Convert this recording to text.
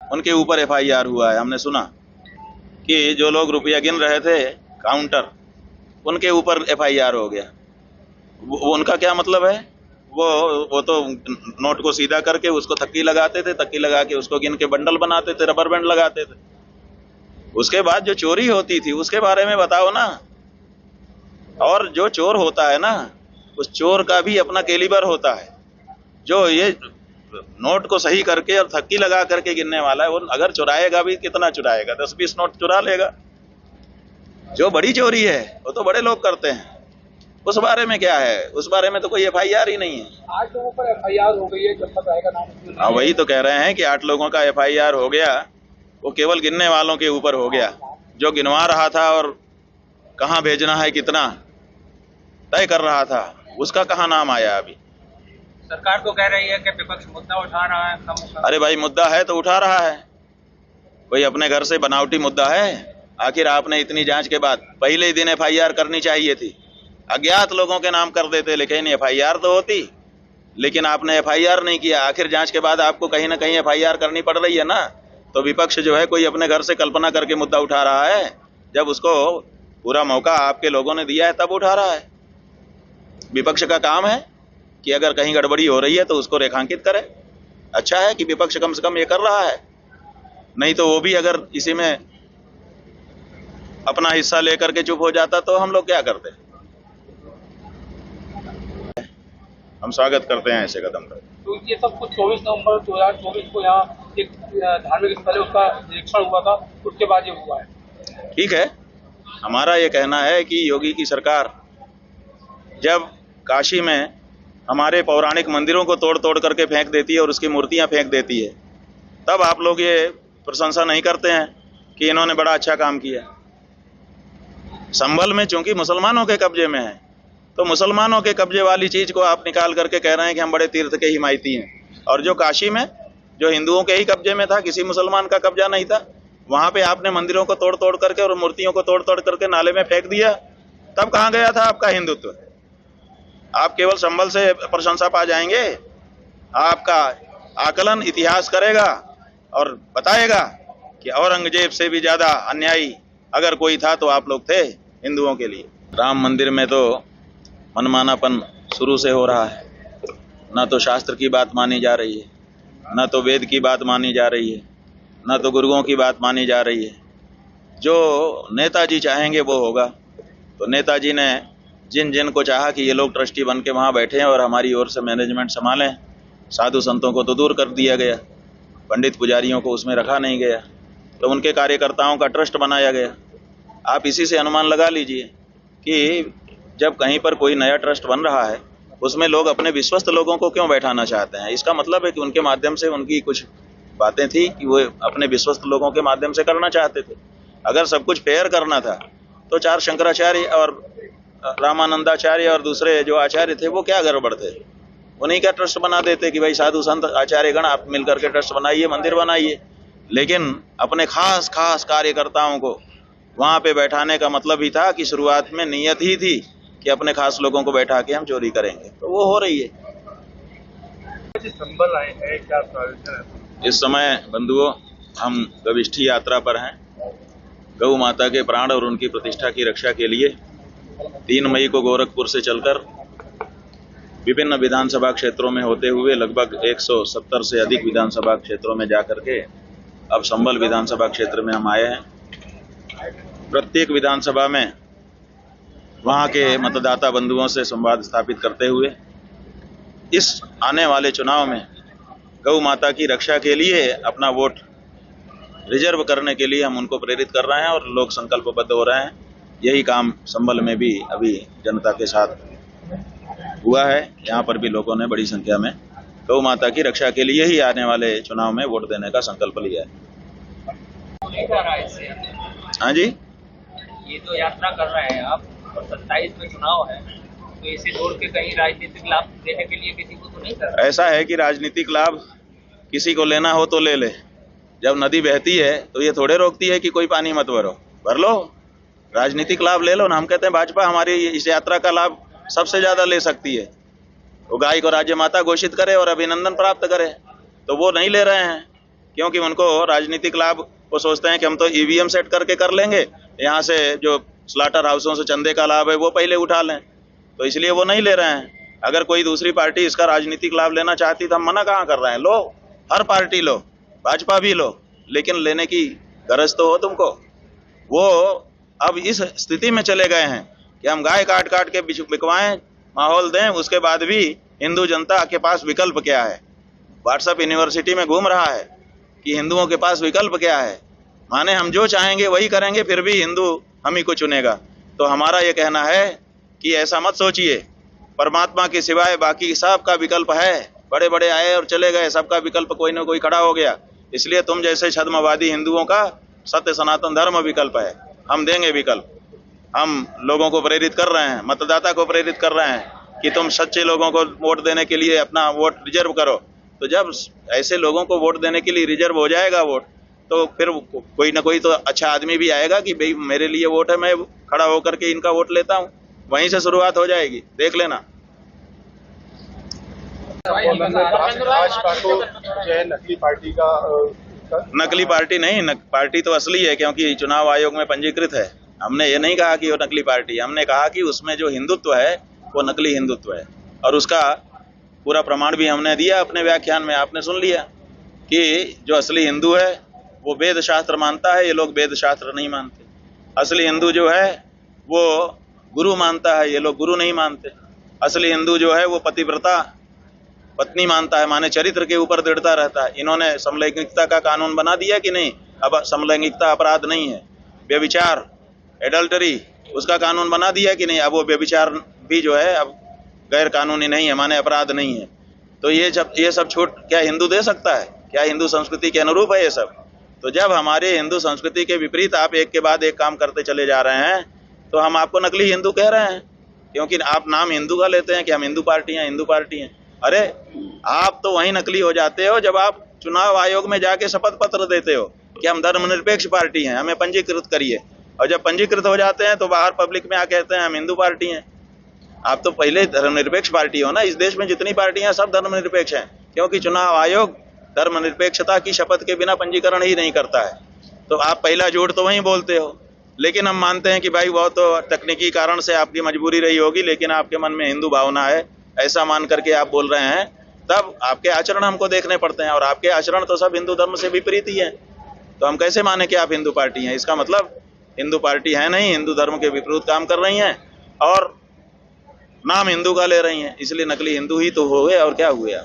उनके ऊपर एफआईआर हुआ है। हमने सुना कि जो लोग रुपया गिन रहे थे काउंटर, उनके ऊपर एफआईआर हो गया। वो उनका क्या मतलब है? वो तो नोट को सीधा करके उसको तक्की लगाते थे, तक्की लगा के उसको गिन के बंडल बनाते थे, रबर बैंड लगाते थे। उसके बाद जो चोरी होती थी उसके बारे में बताओ ना। और जो चोर होता है ना, उस चोर का भी अपना कैलिबर होता है। जो ये नोट को सही करके और थक्की लगा करके गिनने वाला है, वो अगर चुराएगा भी कितना चुराएगा? 10-20 नोट चुरा लेगा। जो बड़ी चोरी है वो तो बड़े लोग करते हैं। उस बारे में क्या है? उस बारे में तो कोई एफआईआर ही नहीं है। 8 लोगों पर एफआईआर हो गई है, जब तक आएगा नाम। हाँ, वही तो कह रहे हैं कि 8 लोगों का एफआईआर हो गया। वो केवल गिनने वालों के ऊपर हो गया। जो गिनवा रहा था और कहाँ भेजना है कितना तय कर रहा था, उसका कहाँ नाम आया? अभी सरकार तो कह रही है कि विपक्ष मुद्दा उठा रहा है कम। अरे भाई, मुद्दा है तो उठा रहा है। कोई अपने घर से बनावटी मुद्दा है? आखिर आपने इतनी जांच के बाद पहले ही दिन एफआईआर करनी चाहिए थी। अज्ञात लोगों के नाम कर देते, लेकिन एफआईआर तो होती। लेकिन आपने एफआईआर नहीं किया। आखिर जांच के बाद आपको कहीं ना कहीं एफआईआर करनी पड़ रही है ना। तो विपक्ष जो है कोई अपने घर से कल्पना करके मुद्दा उठा रहा है, जब उसको पूरा मौका आपके लोगों ने दिया है तब उठा रहा है। विपक्ष का काम है कि अगर कहीं गड़बड़ी हो रही है तो उसको रेखांकित करे। अच्छा है कि विपक्ष कम से कम ये कर रहा है, नहीं तो वो भी अगर इसी में अपना हिस्सा लेकर के चुप हो जाता तो हम लोग क्या करते। हम स्वागत करते हैं ऐसे कदम का। तो ये सब कुछ 24 नवंबर 2024 को यहाँ एक धार्मिक स्थल है, उसका निरीक्षण हुआ था, उसके बाद ये हुआ है। ठीक है, हमारा ये कहना है कि योगी की सरकार जब काशी में हमारे पौराणिक मंदिरों को तोड़ तोड़ करके फेंक देती है और उसकी मूर्तियां फेंक देती है, तब आप लोग ये प्रशंसा नहीं करते हैं कि इन्होंने बड़ा अच्छा काम किया। संभल में चूंकि मुसलमानों के कब्जे में है, तो मुसलमानों के कब्जे वाली चीज को आप निकाल करके कह रहे हैं कि हम बड़े तीर्थ के हिमायती हैं। और जो काशी में जो हिंदुओं के ही कब्जे में था, किसी मुसलमान का कब्जा नहीं था, वहां पे आपने मंदिरों को तोड़ तोड़ करके और मूर्तियों को तोड़ तोड़ करके नाले में फेंक दिया। तब कहाँ गया था आपका हिंदुत्व? आप केवल संभल से प्रशंसा पा जाएंगे। आपका आकलन इतिहास करेगा और बताएगा कि औरंगजेब से भी ज्यादा अन्यायी अगर कोई था तो आप लोग थे हिंदुओं के लिए। राम मंदिर में तो मनमानापन शुरू से हो रहा है। ना तो शास्त्र की बात मानी जा रही है, ना तो वेद की बात मानी जा रही है, ना तो गुरुओं की बात मानी जा रही है। जो नेताजी चाहेंगे वो होगा। तो नेताजी ने जिन जिन को चाहा कि ये लोग ट्रस्टी बन के वहाँ बैठे हैं और हमारी ओर से मैनेजमेंट संभालें, साधु संतों को तो दूर कर दिया गया, पंडित पुजारियों को उसमें रखा नहीं गया, तो उनके कार्यकर्ताओं का ट्रस्ट बनाया गया। आप इसी से अनुमान लगा लीजिए कि जब कहीं पर कोई नया ट्रस्ट बन रहा है, उसमें लोग अपने विश्वस्त लोगों को क्यों बैठाना चाहते हैं? इसका मतलब है कि उनके माध्यम से उनकी कुछ बातें थी कि वो अपने विश्वस्त लोगों के माध्यम से करना चाहते थे। अगर सब कुछ फेयर करना था तो 4 शंकराचार्य और रामानंदाचार्य और दूसरे जो आचार्य थे वो क्या गड़बड़ थे? उन्हीं का ट्रस्ट बना देते कि भाई साधु संत आचार्य गण आप मिलकर के ट्रस्ट बनाइए, मंदिर बनाइए। लेकिन अपने खास खास कार्यकर्ताओं को वहां पे बैठाने का मतलब ही था कि शुरुआत में नीयत ही थी कि अपने खास लोगों को बैठा के हम चोरी करेंगे। तो वो हो रही है। संभल आए हैं, क्या प्रायोजन है? इस समय बंधुओं हम गविष्ठी यात्रा पर हैं। गौ माता के प्राण और उनकी प्रतिष्ठा की रक्षा के लिए 3 मई को गोरखपुर से चलकर विभिन्न विधानसभा क्षेत्रों में होते हुए लगभग 170 से अधिक विधानसभा क्षेत्रों में जाकर के अब संभल विधानसभा क्षेत्र में हम आए हैं। प्रत्येक विधानसभा में वहां के मतदाता बंधुओं से संवाद स्थापित करते हुए इस आने वाले चुनाव में गौ माता की रक्षा के लिए अपना वोट रिजर्व करने के लिए हम उनको प्रेरित कर रहे हैं और लोग संकल्पबद्ध हो रहे हैं। यही काम संभल में भी अभी जनता के साथ हुआ है। यहाँ पर भी लोगों ने बड़ी संख्या में गौ माता की रक्षा के लिए ही आने वाले चुनाव में वोट देने का संकल्प लिया है। हाँ जी, ये जो यात्रा कर रहे हैं आप और 27 में चुनाव है, तो इसे छोड़ के कहीं राजनीतिक लाभ देने के लिए किसी को तो नहीं कर रहा? ऐसा है कि राजनीतिक लाभ किसी को लेना हो तो ले ले। जब नदी बहती है तो ये थोड़े रोकती है कि कोई पानी मत भर लो। राजनीतिक लाभ ले लो ना। हम कहते हैं भाजपा हमारी इस यात्रा का लाभ सबसे ज्यादा ले सकती है। वो गाय को राज्य माता घोषित करे और अभिनंदन प्राप्त करे, तो वो नहीं ले रहे हैं क्योंकि उनको राजनीतिक लाभ, वो सोचते हैं कि हम तो ईवीएम सेट करके कर लेंगे, यहाँ से जो स्लाटर हाउसों से चंदे का लाभ है वो पहले उठा लें, तो इसलिए वो नहीं ले रहे हैं। अगर कोई दूसरी पार्टी इसका राजनीतिक लाभ लेना चाहती तो हम मना कहाँ कर रहे हैं? लो, हर पार्टी लो, भाजपा भी लो, लेकिन लेने की गरज तो हो तुमको। वो अब इस स्थिति में चले गए हैं कि हम गाय काट काट के बिकवाएं, माहौल दें, उसके बाद भी हिंदू जनता के पास विकल्प क्या है? व्हाट्सएप यूनिवर्सिटी में घूम रहा है कि हिंदुओं के पास विकल्प क्या है, माने हम जो चाहेंगे वही करेंगे, फिर भी हिंदू हम ही को चुनेगा। तो हमारा ये कहना है कि ऐसा मत सोचिए, परमात्मा के सिवाय बाकी सबका विकल्प है। बड़े बड़े आए और चले गए, सबका विकल्प कोई ना कोई खड़ा हो गया। इसलिए तुम जैसे छद्मवादी हिंदुओं का सत्य सनातन धर्म विकल्प है, हम देंगे विकल्प। हम लोगों को प्रेरित कर रहे हैं, मतदाता को प्रेरित कर रहे हैं कि तुम सच्चे लोगों को वोट देने के लिए अपना वोट रिजर्व करो। तो जब ऐसे लोगों को वोट देने के लिए रिजर्व हो जाएगा वोट, तो फिर कोई ना कोई तो अच्छा आदमी भी आएगा कि भाई मेरे लिए वोट है, मैं खड़ा होकर के इनका वोट लेता हूँ। वहीं से शुरुआत हो जाएगी, देख लेना। भाजपा को जो है नकली पार्टी का नकली पार्टी नहीं, पार्टी तो असली है, क्योंकि चुनाव आयोग में पंजीकृत है। हमने ये नहीं कहा कि वो नकली पार्टी, हमने कहा कि उसमें जो हिंदुत्व है वो नकली हिंदुत्व है, और उसका पूरा प्रमाण भी हमने दिया अपने व्याख्यान में। आपने सुन लिया कि जो असली हिंदू है वो वेद शास्त्र मानता है, ये लोग वेद शास्त्र नहीं मानते। असली हिंदू जो है वो गुरु मानता है, ये लोग गुरु नहीं मानते। असली हिंदू जो है वो पतिव्रता पत्नी मानता है, माने चरित्र के ऊपर दृढ़ता रहता है। इन्होंने समलैंगिकता का कानून बना दिया कि नहीं, अब समलैंगिकता अपराध नहीं है। व्यभिचार, एडल्टरी, उसका कानून बना दिया कि नहीं, अब वो व्यभिचार भी जो है अब गैर कानूनी नहीं है, माने अपराध नहीं है। तो ये सब छूट क्या हिंदू दे सकता है? क्या हिंदू संस्कृति के अनुरूप है ये सब? तो जब हमारे हिंदू संस्कृति के विपरीत आप एक के बाद एक काम करते चले जा रहे हैं, तो हम आपको नकली हिंदू कह रहे हैं, क्योंकि आप नाम हिंदू का लेते हैं कि हम हिंदू पार्टी हैं, हिंदू पार्टी हैं। अरे आप तो वहीं नकली हो जाते हो जब आप चुनाव आयोग में जाके शपथ पत्र देते हो कि हम धर्मनिरपेक्ष पार्टी हैं, हमें पंजीकृत करिए, और जब पंजीकृत हो जाते हैं तो बाहर पब्लिक में आके कहते हैं हम हिंदू पार्टी हैं। आप तो पहले धर्मनिरपेक्ष पार्टी हो ना। इस देश में जितनी पार्टियां सब धर्मनिरपेक्ष हैं, क्योंकि चुनाव आयोग धर्मनिरपेक्षता की शपथ के बिना पंजीकरण ही नहीं करता है। तो आप पहला झूठ तो वहीं बोलते हो, लेकिन हम मानते हैं कि भाई वो तो तकनीकी कारण से आपकी मजबूरी रही होगी, लेकिन आपके मन में हिंदू भावना है, ऐसा मान करके आप बोल रहे हैं, तब आपके आचरण हमको देखने पड़ते हैं, और आपके आचरण तो सब हिंदू धर्म से विपरीत ही है। तो हम कैसे माने कि आप हिंदू पार्टी हैं? इसका मतलब हिंदू पार्टी है नहीं, हिंदू धर्म के विपरीत काम कर रही हैं और नाम हिंदू का ले रही हैं, इसलिए नकली हिंदू ही तो हो गए, और क्या हुआ।